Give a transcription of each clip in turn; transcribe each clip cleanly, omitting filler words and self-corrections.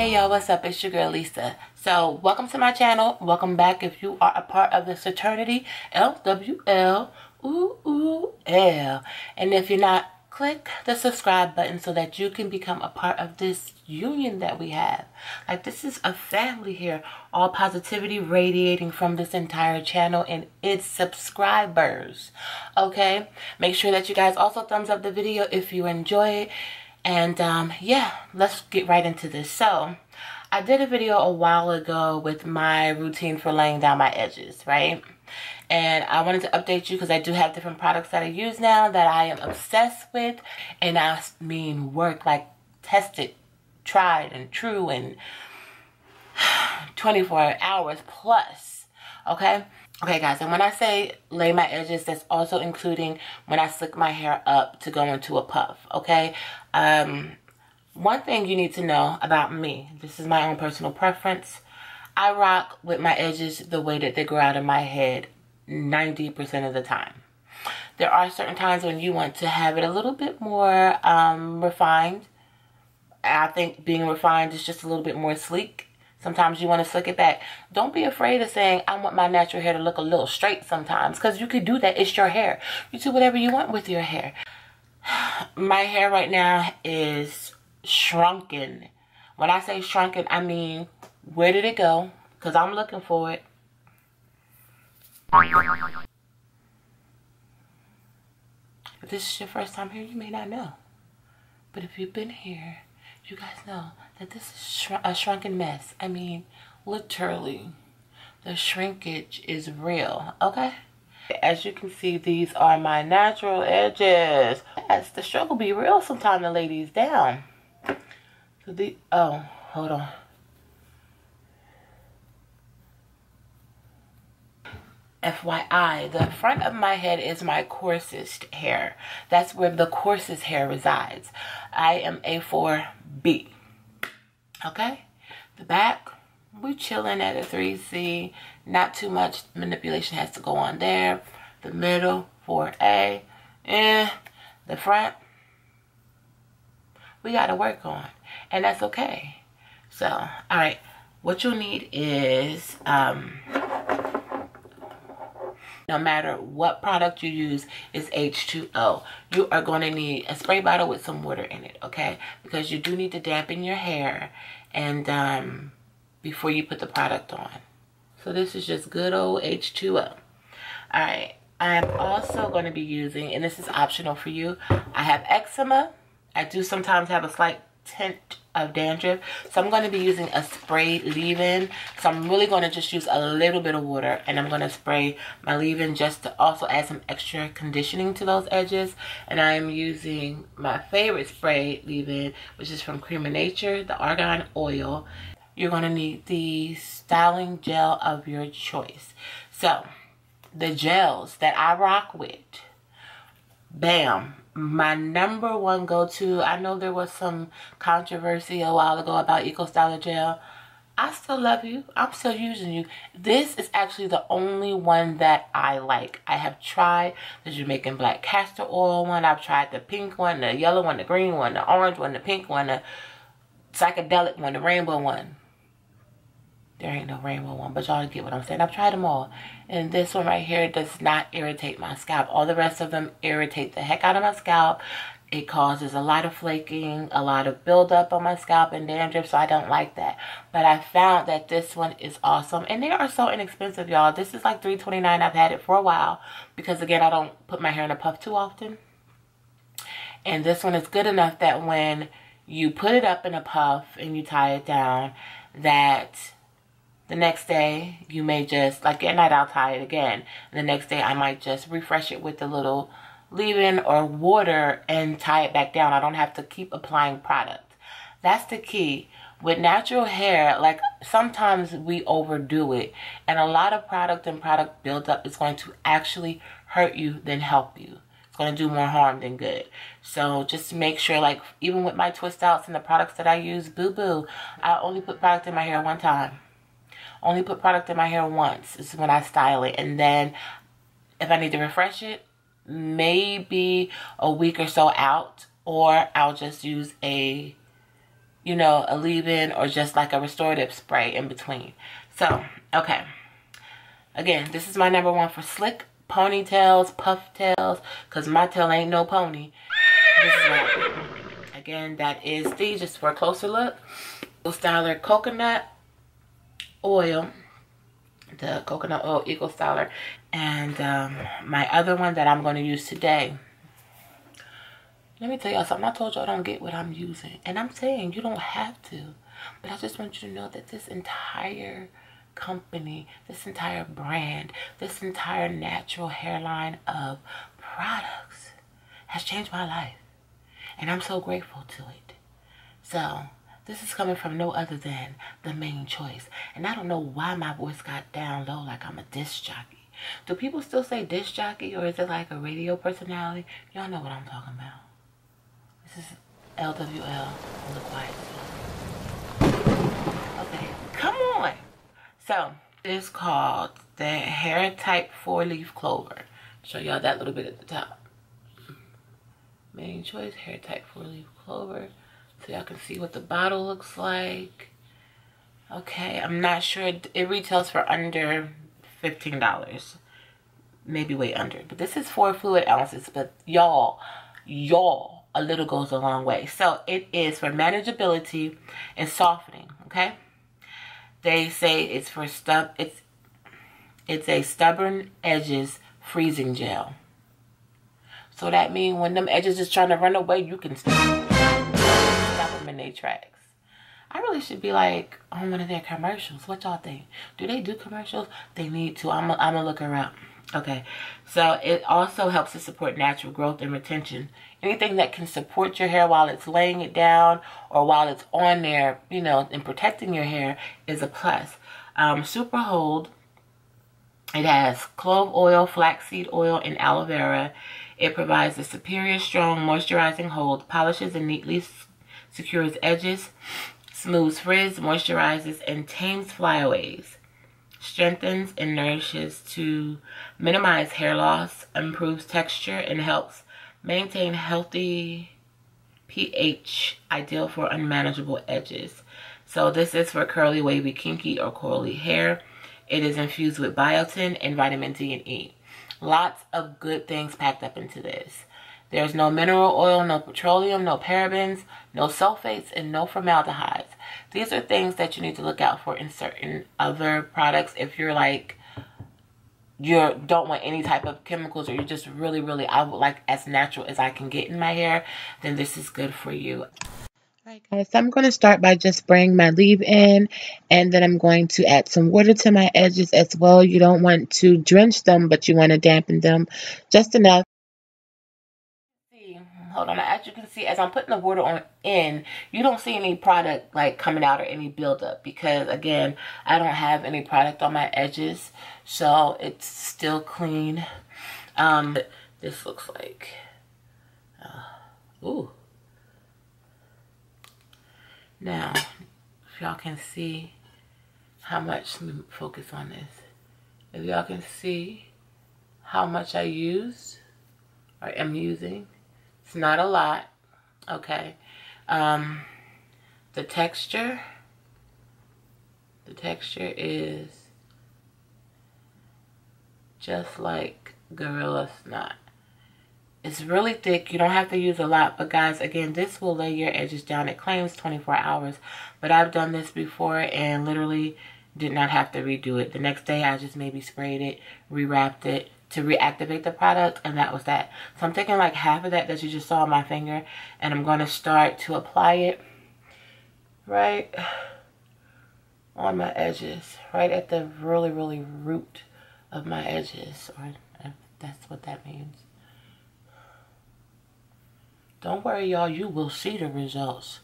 Hey y'all, what's up? It's your girl Lisa. So welcome to my channel. Welcome back if you are a part of this fraternity, LWL, L. And if you're not, click the subscribe button so that you can become a part of this union that we have. Like, this is a family here. All positivity radiating from this entire channel and its subscribers. Okay? Make sure that you guys also thumbs up the video if you enjoy it. And yeah, let's get right into this. So I did a video a while ago with my routine for laying down my edges, right? And I wanted to update you because I do have different products that I use now that I am obsessed with. And I mean work, like tested, tried and true, and 24 hours plus. Okay? Okay guys, and when I say lay my edges, that's also including when I slick my hair up to go into a puff, okay? One thing you need to know about me, this is my own personal preference, I rock with my edges the way that they grow out of my head 90% of the time. There are certain times when you want to have it a little bit more refined. I think being refined is just a little bit more sleek. Sometimes you want to slick it back. Don't be afraid of saying, I want my natural hair to look a little straight sometimes. Because you could do that. It's your hair. You do whatever you want with your hair. My hair right now is shrunken. When I say shrunken, I mean, where did it go? Because I'm looking for it. If this is your first time here, you may not know. But if you've been here, you guys know that this is a shrunken mess. I mean, literally, the shrinkage is real, okay? As you can see, these are my natural edges. Yes, the struggle be real sometimes to lay these down. So oh, hold on. FYI, the front of my head is my coarsest hair. That's where the coarsest hair resides. I am A4B. Okay? The back, we chilling at a 3C. Not too much manipulation has to go on there. The middle, 4A. And the front, we got to work on. And that's okay. So, alright. What you'll need is... no matter what product you use, is H2O. You are going to need a spray bottle with some water in it, okay? Because you do need to dampen your hair and before you put the product on. So this is just good old H2O. Alright, I'm also going to be using, and this is optional for you, I have eczema. I do sometimes have a slight tint of dandruff, so I'm going to be using a spray leave-in. So I'm really going to just use a little bit of water and I'm going to spray my leave-in just to also add some extra conditioning to those edges. And I'm using my favorite spray leave-in, which is from Creme of Nature, the argan oil. You're going to need the styling gel of your choice. So the gels that I rock with, bam, my number one go-to. I know there was some controversy a while ago about Eco Styler Gel. I still love you. I'm still using you. This is actually the only one that I like. I have tried the Jamaican Black Castor Oil one. I've tried the pink one, the yellow one, the green one, the orange one, the pink one, the psychedelic one, the rainbow one. There ain't no rainbow one, but y'all get what I'm saying. I've tried them all. And this one right here does not irritate my scalp. All the rest of them irritate the heck out of my scalp. It causes a lot of flaking, a lot of buildup on my scalp and dandruff, so I don't like that. But I found that this one is awesome. And they are so inexpensive, y'all. This is like $3.29. I've had it for a while because, again, I don't put my hair in a puff too often. And this one is good enough that when you put it up in a puff and you tie it down, that... the next day, you may just, like at night, I'll tie it again. And the next day, I might just refresh it with a little leave-in or water and tie it back down. I don't have to keep applying product. That's the key. With natural hair, like sometimes we overdo it. And a lot of product and product buildup is going to actually hurt you than help you. It's going to do more harm than good. So just make sure, like even with my twist outs and the products that I use, boo-boo, I only put product in my hair one time. Only put product in my hair once. This is when I style it. And then if I need to refresh it, maybe a week or so out. Or I'll just use a you know, a leave-in or just like a restorative spray in between. So, okay. Again, this is my number one for slick ponytails, puff tails, because my tail ain't no pony. This is what I do. Again, that is the, just for a closer look, Eco Styler coconut oil. The coconut oil Eco Styler. And my other one that I'm going to use today. Let me tell y'all something. I told y'all I don't get what I'm using. And I'm saying you don't have to. But I just want you to know that this entire company, this entire brand, this entire natural hairline of products has changed my life. And I'm so grateful to it. So, this is coming from no other than the Main Choice. And I don't know why my voice got down low like I'm a disc jockey. Do people still say disc jockey, or is it like a radio personality? Y'all know what I'm talking about. This is LWL on the quiet side. Okay, come on. So, it's called the Hair Type 4-Leaf Clover. Show y'all that little bit at the top. Main Choice Hair Type 4-Leaf Clover. So y'all can see what the bottle looks like. Okay, I'm not sure. It retails for under $15. Maybe way under. But this is 4 fluid ounces. But y'all, a little goes a long way. So it is for manageability and softening, okay? They say it's for it's a stubborn edges freezing gel. So that means when them edges is trying to run away, you can stop them in their tracks. I really should be like on one of their commercials. What y'all think? Do they do commercials? They need to. I'm gonna look her up. Okay, so it also helps to support natural growth and retention. Anything that can support your hair while it's laying it down or while it's on there, you know, and protecting your hair is a plus. Super Hold. It has clove oil, flaxseed oil, and aloe vera. It provides a superior, strong, moisturizing hold, polishes and neatly secures edges, smooths frizz, moisturizes, and tames flyaways. Strengthens and nourishes to minimize hair loss, improves texture, and helps maintain healthy pH, ideal for unmanageable edges. So this is for curly, wavy, kinky, or coily hair. It is infused with biotin and vitamin D and E. Lots of good things packed up into this. There's no mineral oil, no petroleum, no parabens, no sulfates, and no formaldehydes. These are things that you need to look out for in certain other products. If you're like, you don't want any type of chemicals, or you're just really, I would like as natural as I can get in my hair, then this is good for you. Alright guys, so I'm going to start by just spraying my leave-in, and then I'm going to add some water to my edges as well. You don't want to drench them, but you want to dampen them just enough. Hold on, as you can see, as I'm putting the water on in, you don't see any product like coming out or any buildup, because again, I don't have any product on my edges, so it's still clean. This looks like, ooh. Now, if y'all can see how much, let me focus on this. If y'all can see how much I used or am using, it's not a lot, okay. The texture is just like Gorilla Snot. It's really thick. You don't have to use a lot, but guys, again, this will lay your edges down. It claims 24 hours, but I've done this before and literally did not have to redo it. The next day, I just maybe sprayed it, rewrapped it to reactivate the product, and that was that. So I'm taking like half of that you just saw on my finger, and I'm going to start to apply it right on my edges, right at the really root of my edges, or if that's what that means. Don't worry, y'all, you will see the results.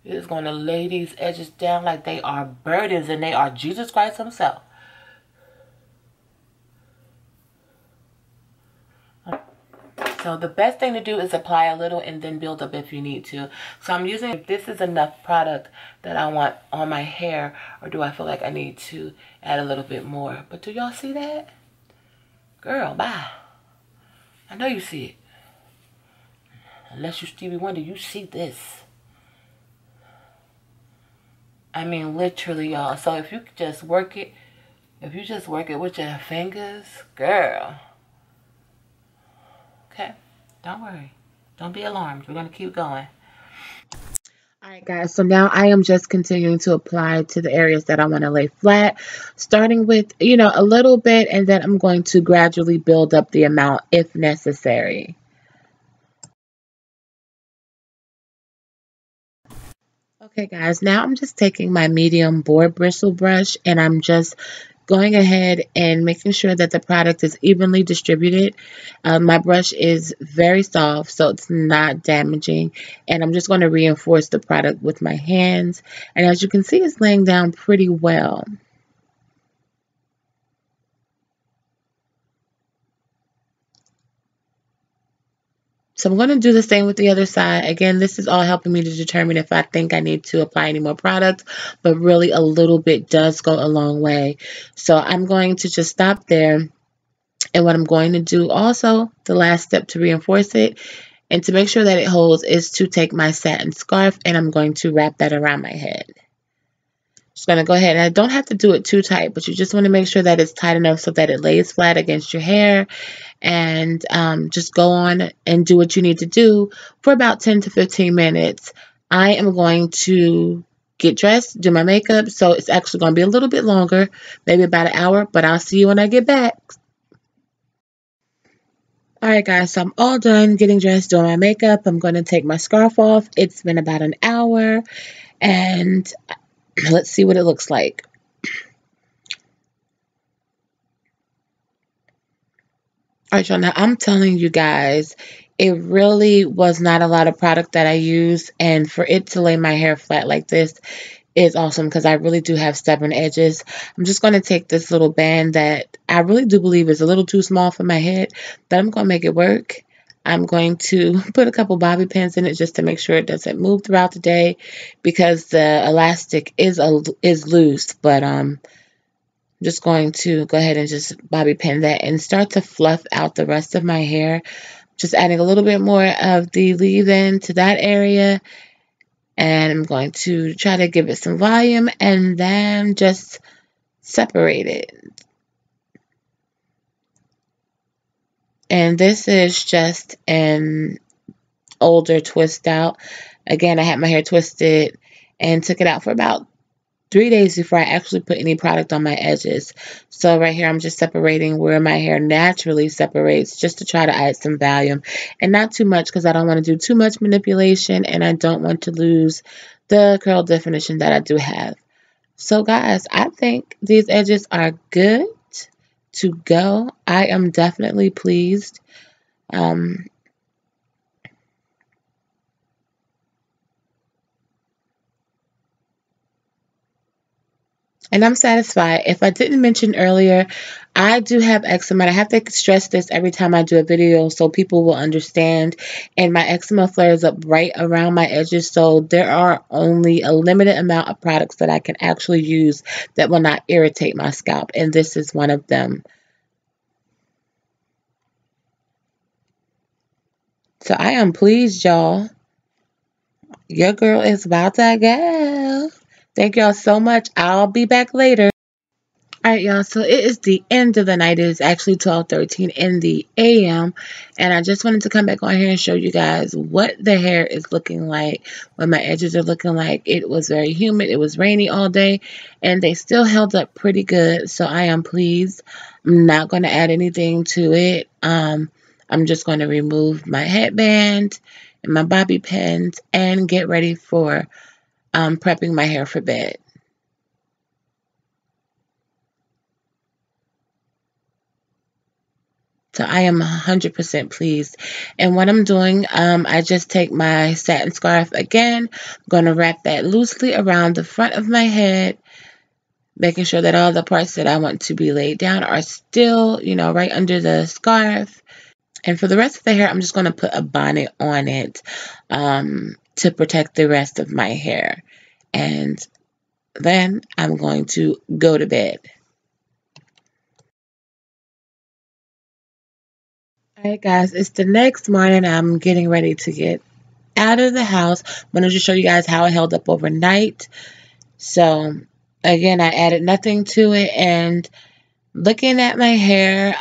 It is going to lay these edges down like they are burdens, and they are Jesus Christ himself. So the best thing to do is apply a little and then build up if you need to. So I'm using, if this is enough product that I want on my hair, or do I feel like I need to add a little bit more? But do y'all see that? Girl, bye. I know you see it. Unless you Stevie Wonder, you see this. I mean, literally, y'all. So if you just work it, with your fingers, girl. Okay, don't worry. Don't be alarmed. We're going to keep going. Alright guys, so now I am just continuing to apply to the areas that I want to lay flat, starting with, a little bit, and then I'm going to gradually build up the amount if necessary. Okay guys, now I'm just taking my medium Boar bristle brush and I'm just going ahead and making sure that the product is evenly distributed. My brush is very soft, so it's not damaging, and I'm just going to reinforce the product with my hands, and as you can see, it's laying down pretty well. So I'm going to do the same with the other side. Again, this is all helping me to determine if I think I need to apply any more product, but really a little bit does go a long way. So I'm going to just stop there. And what I'm going to do also, the last step to reinforce it and to make sure that it holds, is to take my satin scarf and I'm going to wrap that around my head. Just going to go ahead, and I don't have to do it too tight, but you just want to make sure that it's tight enough so that it lays flat against your hair, and just go on and do what you need to do for about 10 to 15 minutes. I am going to get dressed, do my makeup, so it's actually going to be a little bit longer, maybe about an hour, but I'll see you when I get back. Alright guys, so I'm all done getting dressed, doing my makeup. I'm going to take my scarf off. It's been about an hour, and let's see what it looks like. Alright, y'all, now I'm telling you guys, it really was not a lot of product that I used, and for it to lay my hair flat like this is awesome because I really do have stubborn edges. I'm just going to take this little band that I really do believe is a little too small for my head, but I'm going to make it work. I'm going to put a couple bobby pins in it just to make sure it doesn't move throughout the day because the elastic is loose, but I'm just going to go ahead and just bobby pin that and start to fluff out the rest of my hair. Just adding a little bit more of the leave-in to that area. And I'm going to try to give it some volume and then just separate it. And this is just an older twist out. Again, I had my hair twisted and took it out for about 3 days before I actually put any product on my edges. So right here, I'm just separating where my hair naturally separates just to try to add some volume. And not too much because I don't want to do too much manipulation and I don't want to lose the curl definition that I do have. So guys, I think these edges are good to go. I am definitely pleased. And I'm satisfied. If I didn't mention earlier, I do have eczema. I have to stress this every time I do a video so people will understand. And my eczema flares up right around my edges. So there are only a limited amount of products that I can actually use that will not irritate my scalp. And this is one of them. So I am pleased, y'all. Your girl is about to go. Thank y'all so much. I'll be back later. Alright, y'all, so it is the end of the night. It is actually 12:13 in the a.m. And I just wanted to come back on here and show you guys what the hair is looking like, what my edges are looking like. It was very humid. It was rainy all day, and they still held up pretty good, so I am pleased. I'm not going to add anything to it. I'm just going to remove my headband and my bobby pins and get ready for prepping my hair for bed. So I am 100% pleased. And what I'm doing, I just take my satin scarf again. I'm going to wrap that loosely around the front of my head, making sure that all the parts that I want to be laid down are still, right under the scarf. And for the rest of the hair, I'm just going to put a bonnet on it to protect the rest of my hair. And then I'm going to go to bed. Alright guys, it's the next morning. I'm getting ready to get out of the house. I'm going to just show you guys how it held up overnight. So again, I added nothing to it, and looking at my hair,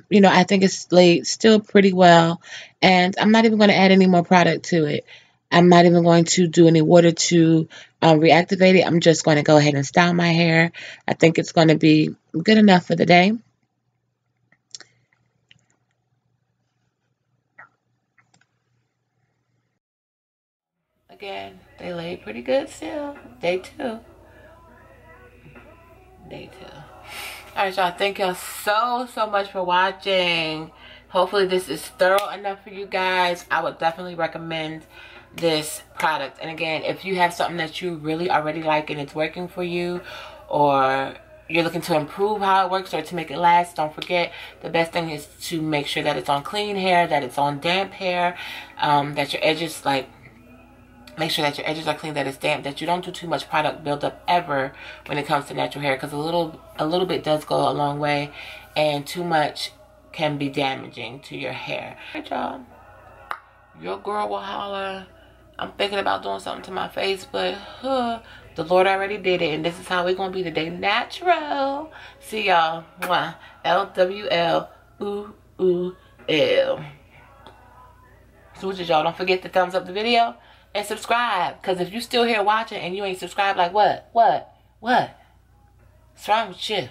you know, I think it's laid still pretty well, and I'm not even going to add any more product to it. I'm not even going to do any water to reactivate it. I'm just going to go ahead and style my hair. I think it's going to be good enough for the day. Again, they laid pretty good still. Day two. Day two. Alright, y'all. Thank y'all so much for watching. Hopefully this is thorough enough for you guys. I would definitely recommend this product. And again, if you have something that you really already like and it's working for you, or you're looking to improve how it works or to make it last, don't forget, the best thing is to make sure that it's on clean hair, that it's on damp hair, that your edges, like, make sure that your edges are clean, that it's damp, that you don't do too much product buildup ever when it comes to natural hair, because a little bit does go a long way, and too much can be damaging to your hair. Alright, y'all. Your girl will holler. I'm thinking about doing something to my face, but the Lord already did it, and this is how we're gonna be today. Natural. See y'all. LWL. Ooh, ooh, L. Smooches, y'all. Don't forget to thumbs up the video and subscribe, because if you still here watching and you ain't subscribed, like what? What's wrong with you?